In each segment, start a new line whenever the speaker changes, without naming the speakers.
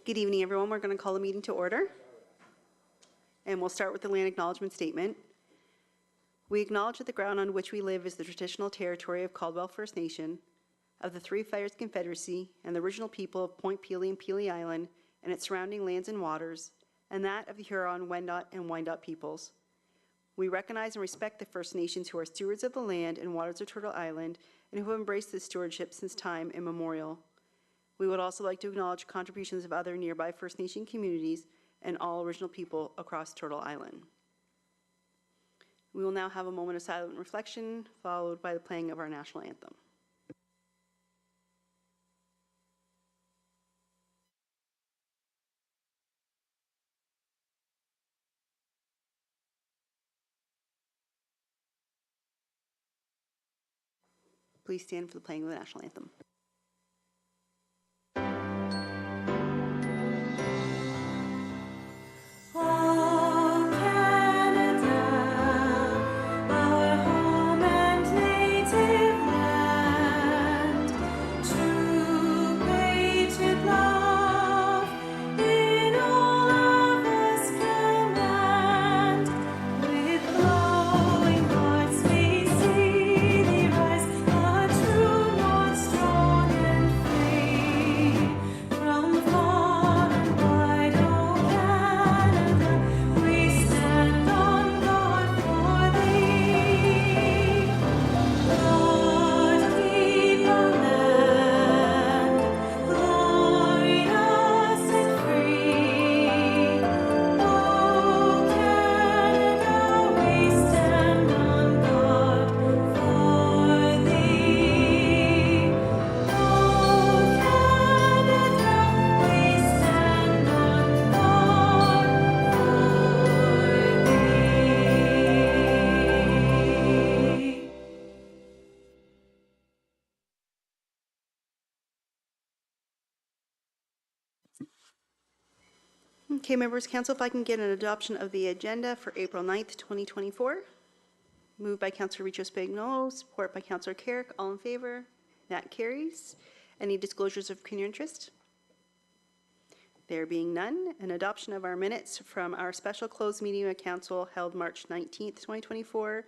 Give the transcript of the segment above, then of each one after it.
Good evening, everyone. We're going to call the meeting to order. And we'll start with the land acknowledgement statement. We acknowledge that the ground on which we live is the traditional territory of Caldwell First Nation, of the Three Fires Confederacy, and the original people of Point Pelee and Pelee Island and its surrounding lands and waters, and that of the Huron, Wendat, and Wyandot peoples. We recognize and respect the First Nations who are stewards of the land and waters of Turtle Island and who have embraced this stewardship since time immemorial. We would also like to acknowledge contributions of other nearby First Nation communities and all original people across Turtle Island. We will now have a moment of silent reflection, followed by the playing of our national anthem. Please stand for the playing of the national anthem. Okay, members, council, if I can get an adoption of the agenda for April 9th, 2024. Moved by Councillor Richo Spagnolo, support by Councillor Carrick. All in favor? That carries. Any disclosures of pecuniary interest? There being none, an adoption of our minutes from our special closed meeting of council held March 19th, 2024,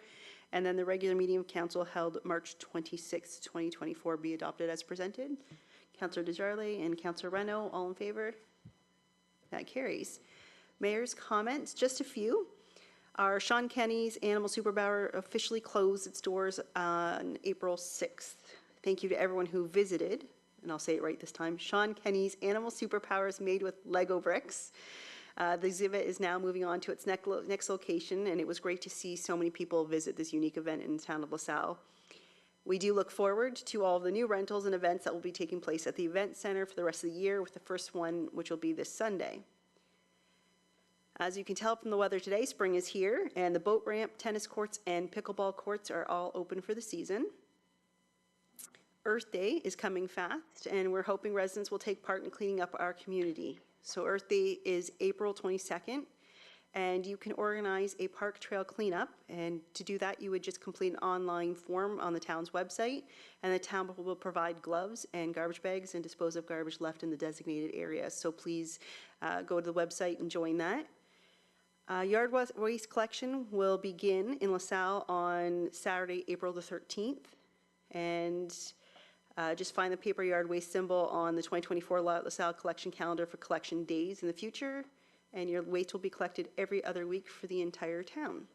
and then the regular meeting of council held March 26th, 2024 be adopted as presented. Councillor Desjardins and Councillor Reno, all in favor? That carries. Mayor's comments, just a few. Our Sean Kenny's Animal Superpower officially closed its doors on April 6th. Thank you to everyone who visited, and I'll say it right this time, Sean Kenny's Animal Superpowers made with Lego bricks. The exhibit is now moving on to its next location, and it was great to see so many people visit this unique event in the town of LaSalle. We do look forward to all the new rentals and events that will be taking place at the event center for the rest of the year, with the first one which will be this Sunday. As you can tell from the weather today, spring is here, and the boat ramp, tennis courts, and pickleball courts are all open for the season. Earth Day is coming fast, and we're hoping residents will take part in cleaning up our community. So Earth Day is April 22nd. And you can organize a park trail cleanup, and to do that you would just complete an online form on the town's website, and the town will provide gloves and garbage bags and dispose of garbage left in the designated area. So please go to the website and join that. Yard waste collection will begin in LaSalle on Saturday, April the 13th, and just find the paper yard waste symbol on the 2024 LaSalle collection calendar for collection days in the future. And your waste will be collected every other week for the entire town.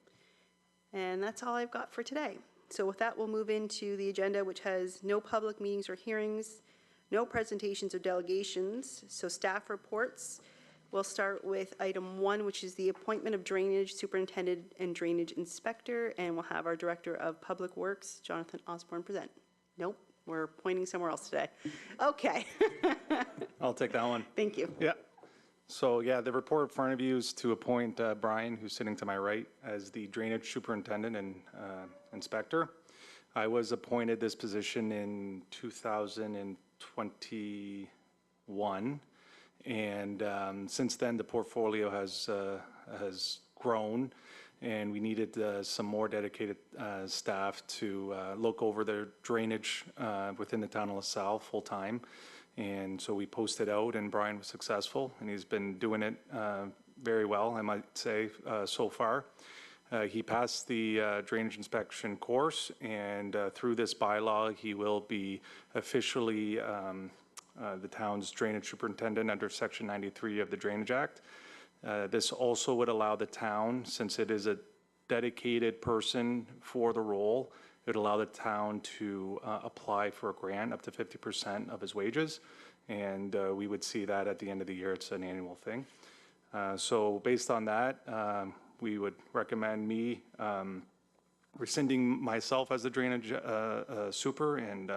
And that's all I've got for today. So with that, we'll move into the agenda, which has no public meetings or hearings, no presentations or delegations. So staff reports. We'll start with item 1, which is the appointment of drainage superintendent and drainage inspector, and we'll have our director of public works, Jonathan Osborne, present. Nope, we're pointing somewhere else today. Okay.
I'll take that one.
Thank you.
Yeah. So yeah, the report in front of you is to appoint Brian, who's sitting to my right, as the drainage superintendent and inspector. I was appointed this position in 2021, and since then the portfolio has grown, and we needed some more dedicated staff to look over the drainage within the town of LaSalle full time. And so we posted out, and Brian was successful, and he's been doing it very well, I might say, so far. He passed the drainage inspection course, and through this bylaw, he will be officially the town's drainage superintendent under Section 93 of the Drainage Act. This also would allow the town, since it is a dedicated person for the role, it would allow the town to apply for a grant up to 50% of his wages, and we would see that at the end of the year. It's an annual thing. So based on that, we would recommend me rescinding myself as the drainage super and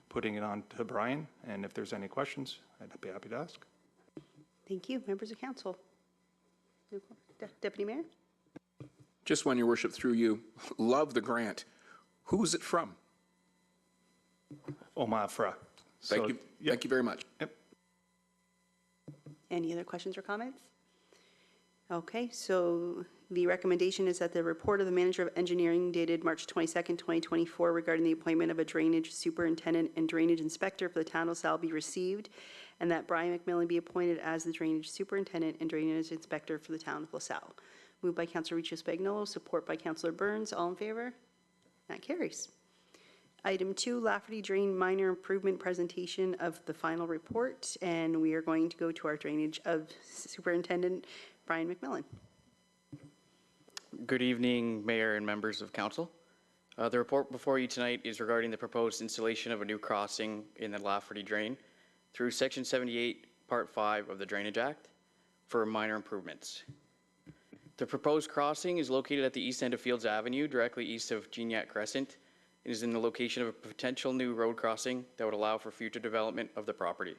putting it on to Brian. And if there's any questions, I'd be happy to ask.
Thank you. Members of council. Deputy Mayor?
Just one, Your Worship, through you. Love the grant. Who is it from?
Omafra.
Thank you.
Yep.
Thank you very much.
Yep.
Any other questions or comments? Okay, so the recommendation is that the report of the manager of engineering dated March 22nd, 2024 regarding the appointment of a drainage superintendent and drainage inspector for the town of LaSalle be received, and that Brian McMillan be appointed as the drainage superintendent and drainage inspector for the town of LaSalle. Moved by Councilor Riccio Spagnolo, support by Councilor Burns. All in favor? That carries. Item 2, Lafferty Drain minor improvement presentation of the final report, and we are going to go to our drainage of Superintendent Brian McMillan.
Good evening, Mayor and members of Council. The report before you tonight is regarding the proposed installation of a new crossing in the Lafferty Drain through Section 78, Part 5 of the Drainage Act for minor improvements. The proposed crossing is located at the east end of Fields Avenue, directly east of Gignac Crescent. It is in the location of a potential new road crossing that would allow for future development of the property.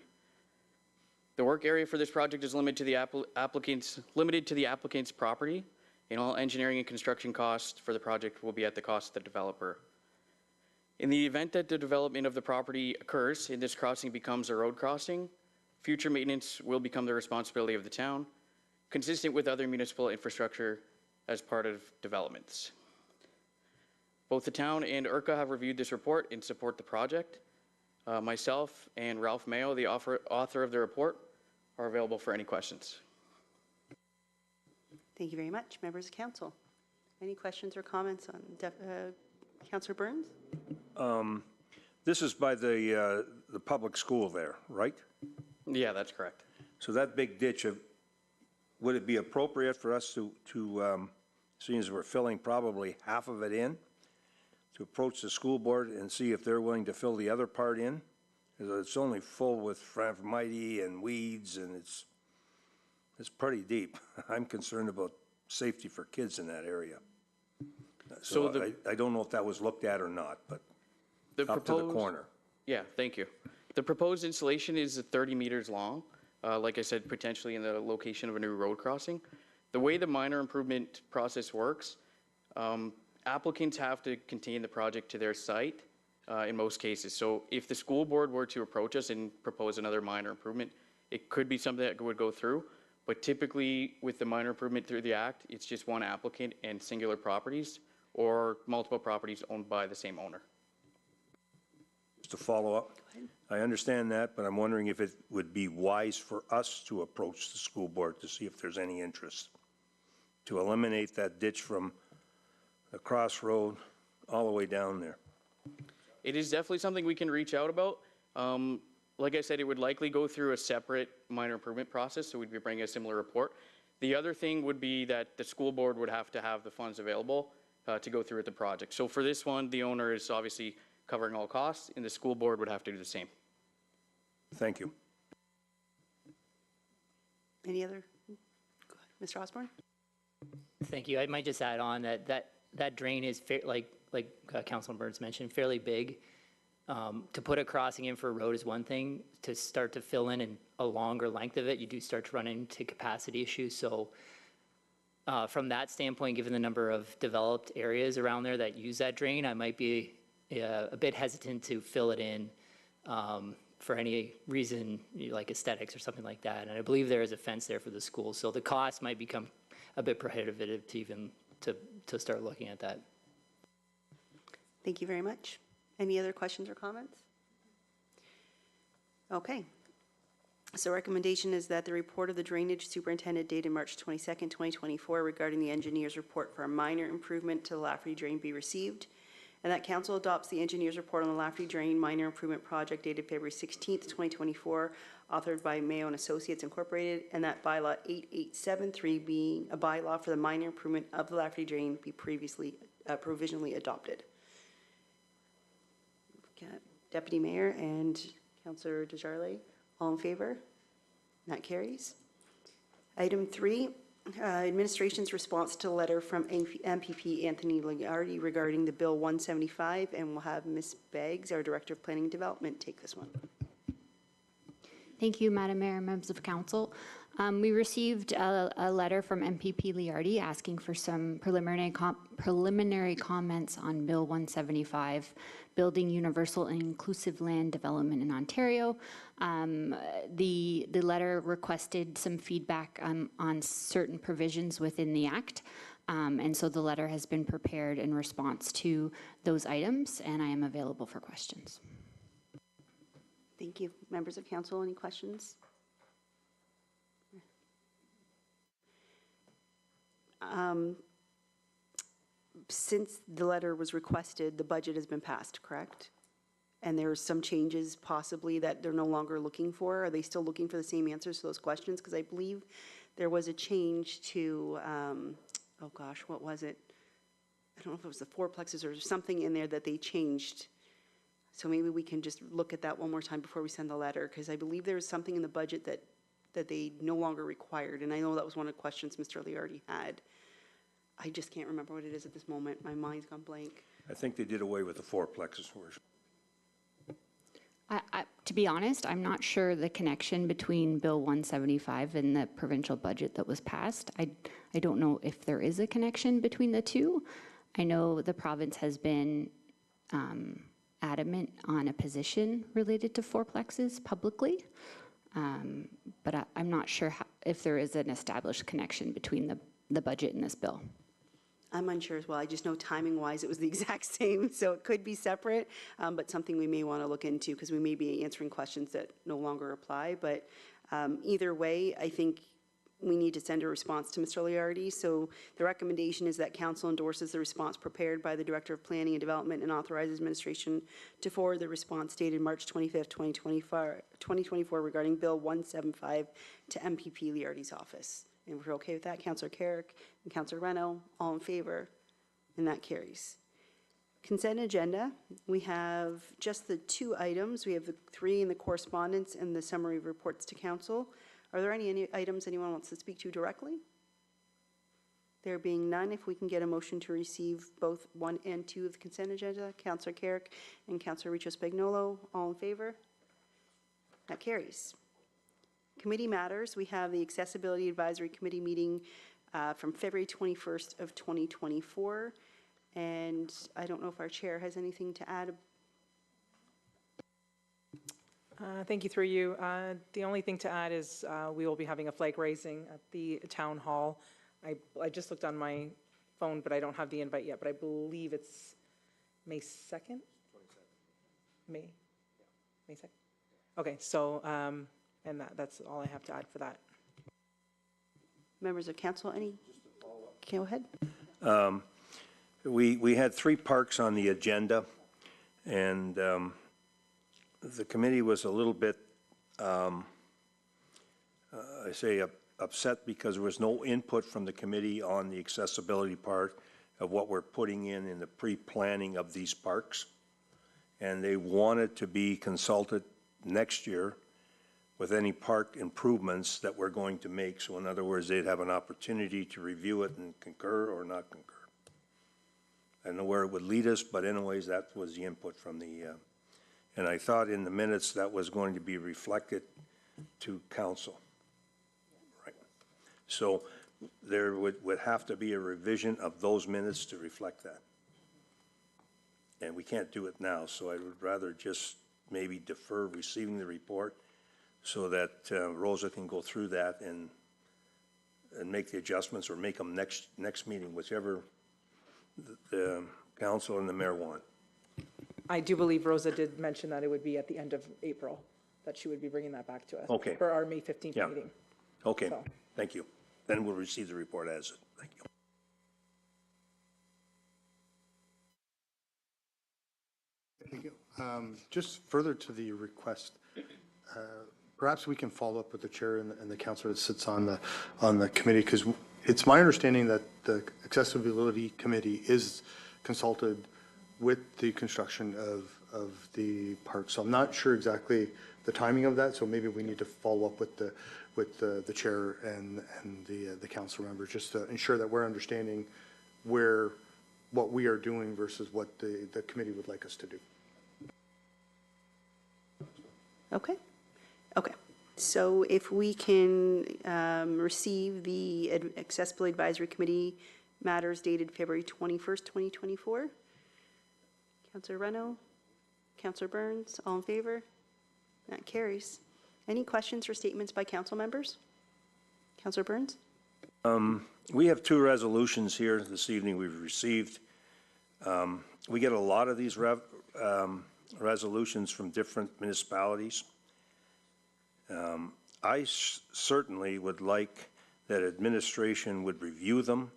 The work area for this project is limited to the applicant's property, and all engineering and construction costs for the project will be at the cost of the developer. In the event that the development of the property occurs and this crossing becomes a road crossing, future maintenance will become the responsibility of the town, consistent with other municipal infrastructure as part of developments. Both the town and IRCA have reviewed this report and support the project. Myself and Ralph Mayo, the author of the report, are available for any questions.
Thank you very much. Members of council, any questions or comments on Councilor Burns?
This is by the public school there, right?
Yeah, that's correct.
So that big ditch, would it be appropriate for us to seeing as we're filling probably half of it in, to approach the school board and see if they're willing to fill the other part in? Because it's only full with phragmite and weeds, and it's pretty deep. I'm concerned about safety for kids in that area. So I don't know if that was looked at or not, but up to the corner.
Yeah, thank you. The proposed installation is 30 meters long. Like I said, potentially in the location of a new road crossing. The way the minor improvement process works, applicants have to contain the project to their site in most cases. So if the school board were to approach us and propose another minor improvement, it could be something that would go through. But typically with the minor improvement through the act, it's just one applicant and singular properties or multiple properties owned by the same owner.
Just to follow up, I understand that, but I'm wondering if it would be wise for us to approach the school board to see if there's any interest to eliminate that ditch from the crossroad all the way down there.
It is definitely something we can reach out about. Like I said, it would likely go through a separate minor improvement process, so we'd be bringing a similar report. The other thing would be that the school board would have to have the funds available to go through with the project. So for this one, the owner is obviously covering all costs, and the school board would have to do the same.
Thank you.
Any other? Go ahead. Mr. Osborne?
Thank you. I might just add on that drain is like Councilman Burns mentioned, fairly big. To put a crossing in for a road is one thing. To start to fill in a longer length of it, you do start to run into capacity issues. So from that standpoint, given the number of developed areas around there that use that drain, I might be a bit hesitant to fill it in for any reason, like aesthetics or something like that. And I believe there is a fence there for the school. So the cost might become a bit prohibitive to even to start looking at that.
Thank you very much. Any other questions or comments? Okay, So recommendation is that the report of the drainage superintendent dated March 22nd, 2024 regarding the engineer's report for a minor improvement to the Lafferty Drain be received, and that council adopts the engineer's report on the Lafferty Drain minor improvement project dated February 16th, 2024, authored by Mayo and Associates Incorporated, and that bylaw 8873 being a bylaw for the minor improvement of the Lafferty Drain be provisionally adopted. We've got Deputy Mayor and Councillor Desjardins. All in favor? That carries. Item 3, administration's response to a letter from MPP Anthony Liardi regarding the Bill 175, and we'll have Ms. Beggs, our Director of Planning and Development, take this one.
Thank you, Madam Mayor, members of council. We received a letter from MPP Liardi asking for some preliminary comments on Bill 175, Building Universal and Inclusive Land Development in Ontario. The letter requested some feedback on certain provisions within the Act. And so the letter has been prepared in response to those items, and I am available for questions.
Thank you. Members of council, any questions? Since the letter was requested, the budget has been passed, correct? And there are some changes possibly that they're no longer looking for? Are they still looking for the same answers to those questions? Because I believe there was a change to, oh gosh, what was it? I don't know if it was the fourplexes or something in there that they changed. So maybe we can just look at that one more time before we send the letter, because I believe there was something in the budget that they no longer required. And I know that was one of the questions Mr. Liardi had. I just can't remember what it is at this moment. My mind's gone blank.
I think they did away with the fourplexes.
To be honest, I'm not sure the connection between Bill 175 and the provincial budget that was passed. I don't know if there is a connection between the two. I know the province has been adamant on a position related to fourplexes publicly, but I'm not sure if there is an established connection between the budget and this bill.
I'm unsure as well. I just know timing-wise, it was the exact same, so it could be separate, but something we may want to look into because we may be answering questions that no longer apply. But either way, I think we need to send a response to Mr. Liardi. So the recommendation is that council endorses the response prepared by the Director of Planning and Development and authorizes administration to forward the response dated March 25th, 2024 regarding Bill 175 to MPP Liardi's office. And we're okay with that. Councillor Carrick and Councillor Reno, all in favor, and that carries. Consent agenda, we have just the 2 items. We have the 3 in the correspondence and the summary of reports to council. Are there any items anyone wants to speak to directly? There being none, if we can get a motion to receive both 1 and 2 of the consent agenda, Councillor Carrick and Councillor Richo-Spagnolo, all in favor? That carries. Committee matters, we have the Accessibility Advisory Committee meeting from February 21st of 2024. And I don't know if our chair has anything to add.
Thank you, through you. The only thing to add is we will be having a flag raising at the town hall. I just looked on my phone, but I don't have the invite yet, but I believe it's May 2nd? May 2nd? Okay, so, and that's all I have to add for that.
Members of council, any? Go ahead.
We had 3 parks on the agenda, and the committee was a little bit, upset because there was no input from the committee on the accessibility part of what we're putting in the pre-planning of these parks. And they wanted to be consulted next year with any park improvements that we're going to make. So in other words, they'd have an opportunity to review it and concur or not concur. I don't know where it would lead us, but anyways, that was the input from the, and I thought in the minutes that was going to be reflected to council. Right. So there would have to be a revision of those minutes to reflect that. And we can't do it now, so I would rather just maybe defer receiving the report so that Rosa can go through that and make the adjustments or make them next meeting, whichever the council and the mayor want.
I do believe Rosa did mention that it would be at the end of April that she would be bringing that back to us.
Okay.
For our May 15th
Yeah.
meeting.
Okay,
So-
thank you. Then we'll receive the report as, thank you.
Thank you. Just further to the request, perhaps we can follow up with the chair and the counselor that sits on the committee, because it's my understanding that the accessibility committee is consulted with the construction of the park. So I'm not sure exactly the timing of that, so maybe we need to follow up with the chair and the council members, just to ensure that we're understanding what we are doing versus what the committee would like us to do.
Okay, okay. So if we can receive the Accessibility Advisory Committee matters dated February 21st, 2024. Councillor Reno, Councillor Burns, all in favor? That carries. Any questions or statements by council members? Councillor Burns?
We have two resolutions here this evening we've received. We get a lot of these resolutions from different municipalities. I certainly would like that administration would review them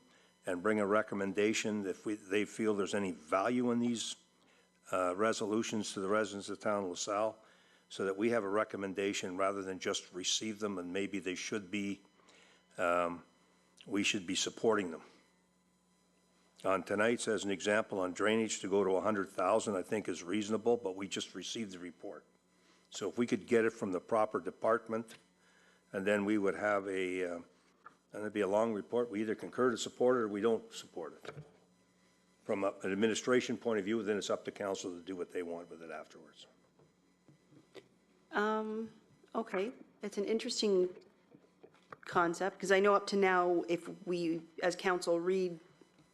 and bring a recommendation if they feel there's any value in these resolutions to the residents of the town of LaSalle, so that we have a recommendation rather than just receive them, and maybe they should be, we should be supporting them. On tonight's, as an example, on drainage, to go to 100,000, I think is reasonable, but we just received the report. So if we could get it from the proper department, and then we would have and it'd be a long report, we either concur to support it or we don't support it. From an administration point of view, then it's up to council to do what they want with it afterwards.
Okay, it's an interesting concept, because I know up to now, if we, as council, read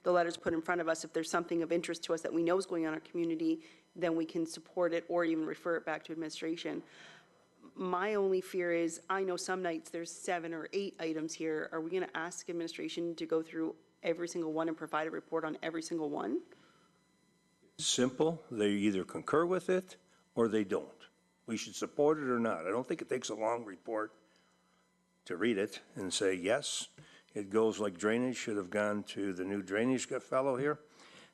the letters put in front of us, if there's something of interest to us that we know is going on in our community, then we can support it or even refer it back to administration. My only fear is, I know some nights there's 7 or 8 items here. Are we going to ask administration to go through every single one and provide a report on every single one?
Simple, they either concur with it or they don't. We should support it or not. I don't think it takes a long report to read it and say, yes, it goes like drainage, should have gone to the new drainage fellow here,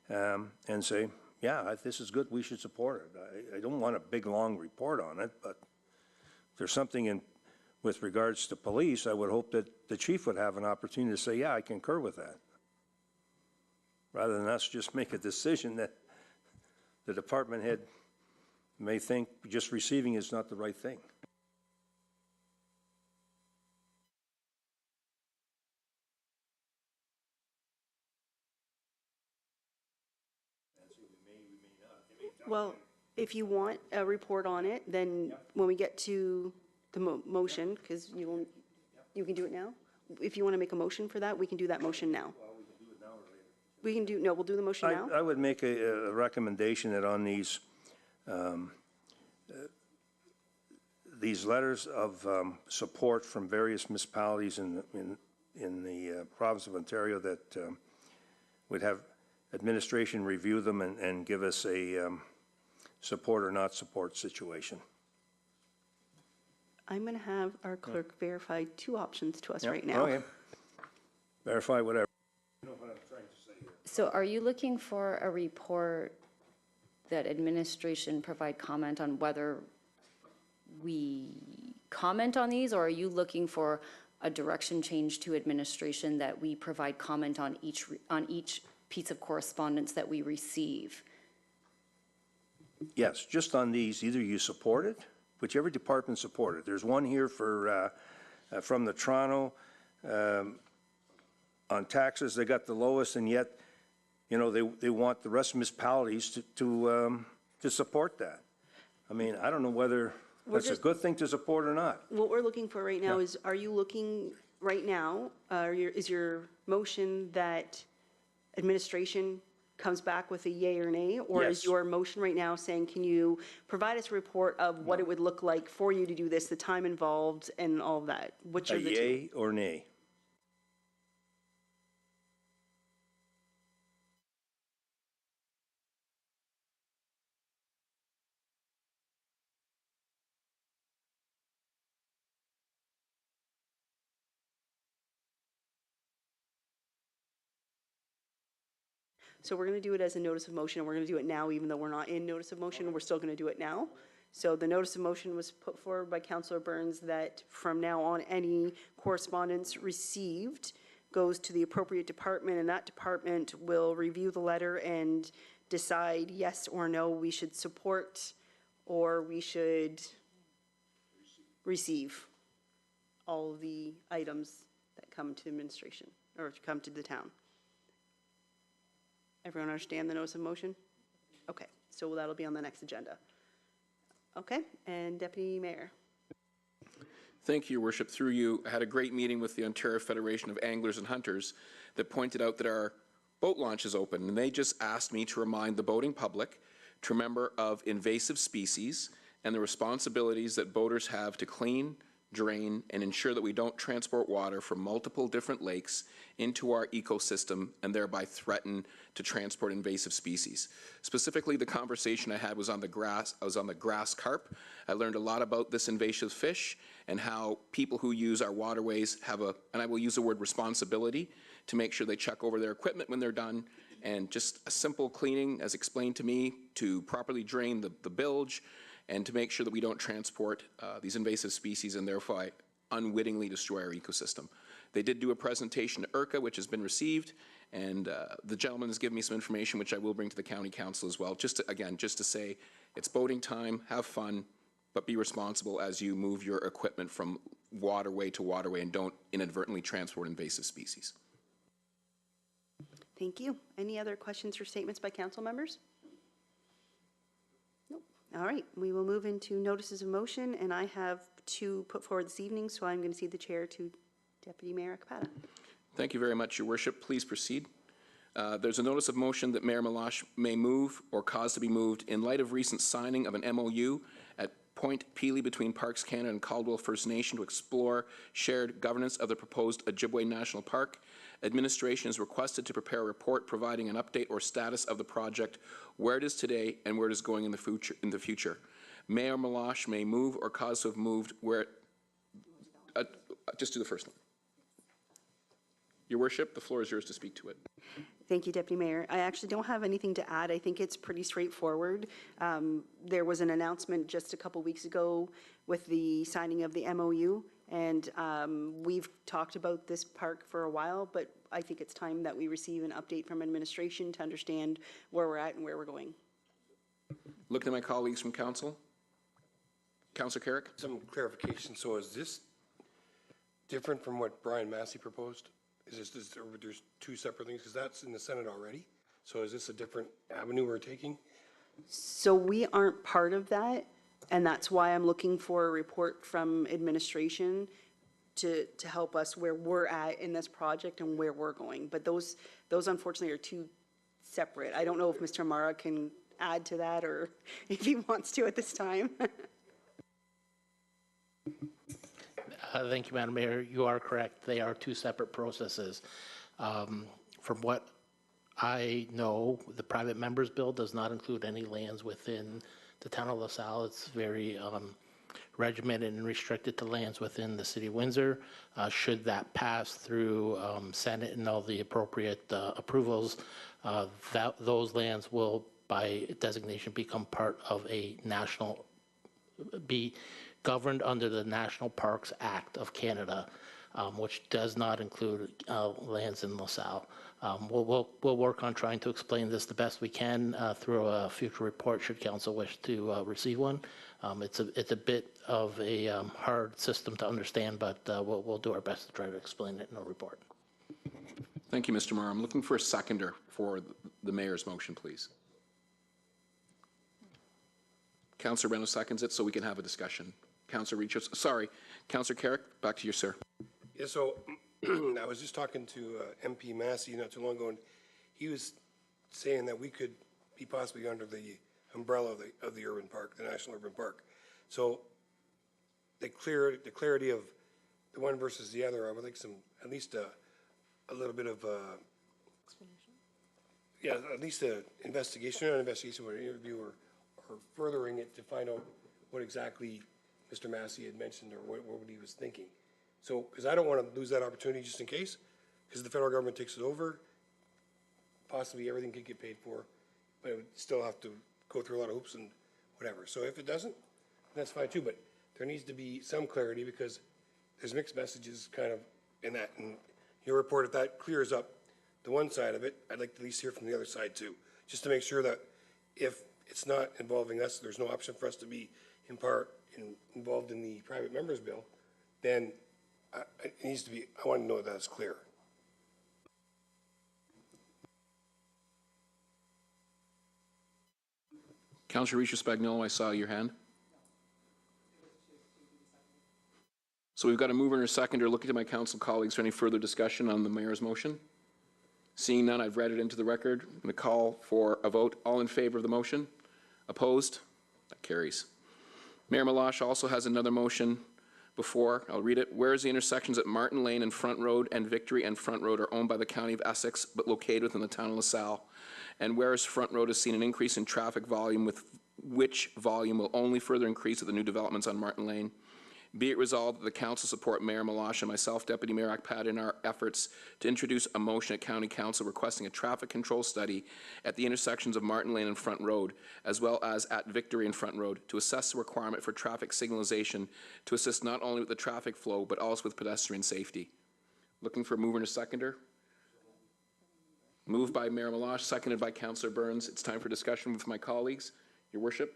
and say, yeah, this is good, we should support it. I don't want a big, long report on it, but if there's something with regards to police, I would hope that the chief would have an opportunity to say, yeah, I concur with that, rather than us just make a decision that the department head may think just receiving is not the right thing.
Well, if you want a report on it, then when we get to the motion, because you can do it now. If you want to make a motion for that, we can do that motion now. We can do, no, we'll do the motion now.
I would make a recommendation that on these letters of support from various municipalities in the province of Ontario, that would have administration review them and give us a support or not support situation.
I'm going to have our clerk verify 2 options to us
Yeah,
right now.
okay. Verify whatever.
So are you looking for a report that administration provide comment on whether we comment on these, or are you looking for a direction change to administration that we provide comment on each piece of correspondence that we receive?
Yes, just on these, either you support it, whichever department support it. There's one here for, from the Toronto, on taxes, they got the lowest, and yet, you know, they want the rest of municipalities to support that. I mean, I don't know whether that's a good thing to support or not.
What we're looking for right now is, are you looking right now, is your motion that administration comes back with a yay or nay? Or
Yes.
is your motion right now saying, can you provide us a report of what it would look like for you to do this, the time involved and all of that? Which
A
are the two?
yay or nay?
So we're going to do it as a notice of motion, and we're going to do it now, even though we're not in notice of motion, we're still going to do it now. So the notice of motion was put forward by Councillor Burns that from now on, any correspondence received goes to the appropriate department, and that department will review the letter and decide yes or no, we should support or we should receive all of the items that come to administration or come to the town. Everyone understand the notice of motion? Okay, so that'll be on the next agenda. Okay, and Deputy Mayor.
Thank you, Your Worship. Through you, I had a great meeting with the Ontario Federation of Anglers and Hunters that pointed out that our boat launch is open, and they just asked me to remind the boating public to remember of invasive species and the responsibilities that boaters have to clean, drain, and ensure that we don't transport water from multiple different lakes into our ecosystem and thereby threaten to transport invasive species. Specifically, the conversation I had was on the grass carp. I learned a lot about this invasive fish and how people who use our waterways have and I will use the word responsibility, to make sure they check over their equipment when they're done, and just a simple cleaning, as explained to me, to properly drain the bilge, and to make sure that we don't transport these invasive species and therefore unwittingly destroy our ecosystem. They did do a presentation to IRCA, which has been received, and the gentleman has given me some information which I will bring to the county council as well. Just to say, it's boating time, have fun, but be responsible as you move your equipment from waterway to waterway and don't inadvertently transport invasive species.
Thank you. Any other questions or statements by council members? Nope. All right, we will move into notices of motion, and I have two put forward this evening, so I'm going to cede the chair to Deputy Mayor Capata.
Thank you very much, Your Worship. Please proceed. There's a notice of motion that Mayor Meloche may move or cause to be moved in light of recent signing of an MOU at Point Pelee between Parks Canada and Caldwell First Nation to explore shared governance of the proposed Ojibwe National Park. Administration is requested to prepare a report providing an update or status of the project, where it is today and where it is going in the future. Mayor Meloche may move or cause to have moved where, just do the first one. Your Worship, the floor is yours to speak to it.
Thank you, Deputy Mayor. I actually don't have anything to add. I think it's pretty straightforward. There was an announcement just a couple weeks ago with the signing of the MOU, and we've talked about this park for a while, but I think it's time that we receive an update from administration to understand where we're at and where we're going.
Looking at my colleagues from council. Councillor Carrick?
Some clarification. So is this different from what Brian Massey proposed? Is this, there's two separate things? Because that's in the Senate already. So is this a different avenue we're taking?
So we aren't part of that, and that's why I'm looking for a report from administration to help us where we're at in this project and where we're going. But those unfortunately are two separate. I don't know if Mr. Mara can add to that or if he wants to at this time.
Thank you, Madam Mayor. You are correct. They are two separate processes. From what I know, the private members bill does not include any lands within the town of LaSalle. It's very regimented and restricted to lands within the city of Windsor. Should that pass through Senate and all the appropriate approvals, those lands will, by designation, become part of a national, be governed under the National Parks Act of Canada, which does not include lands in LaSalle. We'll work on trying to explain this the best we can through a future report, should council wish to receive one. It's a bit of a hard system to understand, but we'll do our best to try to explain it in a report.
Thank you, Mr. Mara. I'm looking for a seconder for the mayor's motion, please. Councillor Reno seconds it so we can have a discussion. Councillor Richards, sorry, Councillor Carrick, back to you, sir.
Yeah, so I was just talking to MP Massey not too long ago, and he was saying that we could be possibly under the umbrella of the urban park, the National Urban Park. So the clarity of the one versus the other, I would like at least a little bit of explanation. Yeah, at least an investigation, not an investigation, but an interview or furthering it to find out what exactly Mr. Massey had mentioned or what he was thinking. So, because I don't want to lose that opportunity just in case, because the federal government takes it over, possibly everything could get paid for, but it would still have to go through a lot of hoops and whatever. So if it doesn't, that's fine too, but there needs to be some clarity because there's mixed messages kind of in that. And your report, if that clears up the one side of it, I'd like to at least hear from the other side too, just to make sure that if it's not involving us, there's no option for us to be involved in the private members bill, then it needs to be, I want to know that it's clear.
Councillor Richo Spagnolo, I saw your hand. So we've got a mover and a seconder. Looking to my council colleagues for any further discussion on the mayor's motion. Seeing none, I've read it into the record. I'm going to call for a vote. All in favor of the motion? Opposed? That carries. Mayor Meloche also has another motion before. I'll read it. Whereas the intersections at Martin Lane and Front Road and Victory and Front Road are owned by the County of Essex but located within the town of LaSalle, and whereas Front Road has seen an increase in traffic volume, with which volume will only further increase with the new developments on Martin Lane, be it resolved that the council support Mayor Meloche and myself, Deputy Mayor Akpat, in our efforts to introduce a motion at County Council requesting a traffic control study at the intersections of Martin Lane and Front Road, as well as at Victory and Front Road, to assess the requirement for traffic signalization to assist not only with the traffic flow, but also with pedestrian safety. Looking for a mover and a seconder. Moved by Mayor Meloche, seconded by Councillor Burns. It's time for discussion with my colleagues. Your Worship.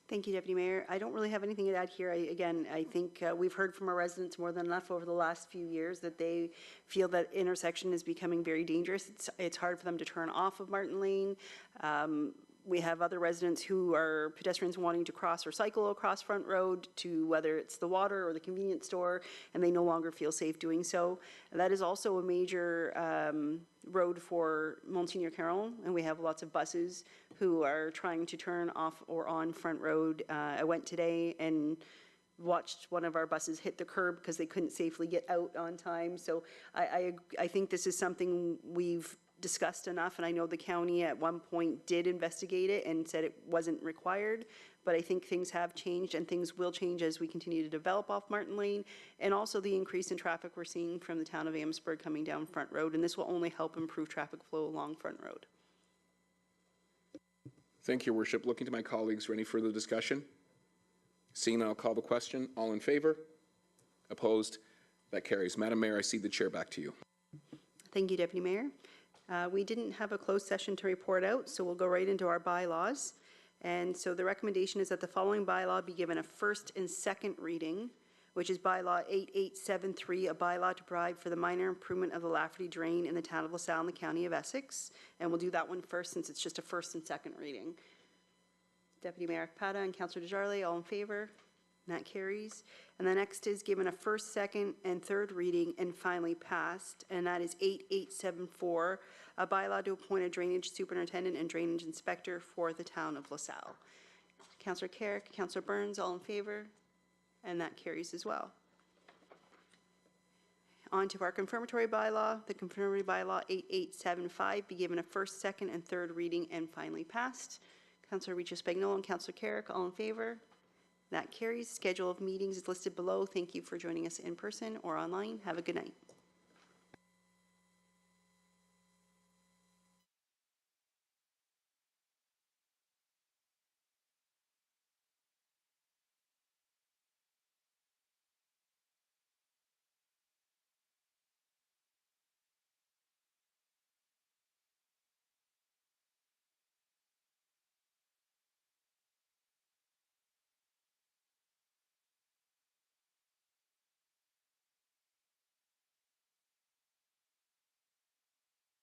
Thank you, Deputy Mayor. I don't really have anything to add here. I think we've heard from our residents more than enough over the last few years that they feel that intersection is becoming very dangerous. It's hard for them to turn off of Martin Lane. We have other residents who are pedestrians wanting to cross or cycle across Front Road to whether it's the water or the convenience store, and they no longer feel safe doing so. That is also a major road for Monseigneur Caron, and we have lots of buses who are trying to turn off or on Front Road. I went today and watched one of our buses hit the curb because they couldn't safely get out on time. So I think this is something we've discussed enough, and I know the county at one point did investigate it and said it wasn't required, but I think things have changed and things will change as we continue to develop off Martin Lane, and also the increase in traffic we're seeing from the town of Amherstburg coming down Front Road, and this will only help improve traffic flow along Front Road.
Thank you, Your Worship. Looking to my colleagues for any further discussion. Seeing none, I'll call the question. All in favor? Opposed? That carries. Madam Mayor, I cede the chair back to you.
Thank you, Deputy Mayor. We didn't have a closed session to report out, so we'll go right into our bylaws. And so the recommendation is that the following bylaw be given a first and second reading, which is bylaw 8873, a bylaw to provide for the minor improvement of the Lafferty Drain in the town of LaSalle in the county of Essex. And we'll do that one first since it's just a first and second reading. Deputy Mayor Akpata and Councillor Desjardins, all in favor? And that carries. And the next is given a first, second, and third reading and finally passed, and that is 8874, a bylaw to appoint a drainage superintendent and drainage inspector for the town of LaSalle. Councillor Carrick, Councillor Burns, all in favor? And that carries as well. On to our confirmatory bylaw. The confirmatory bylaw 8875 be given a first, second, and third reading and finally passed. Councillor Richo Spagnolo and Councillor Carrick, all in favor? That carries. Schedule of meetings is listed below. Thank you for joining us in person or online. Have a good night.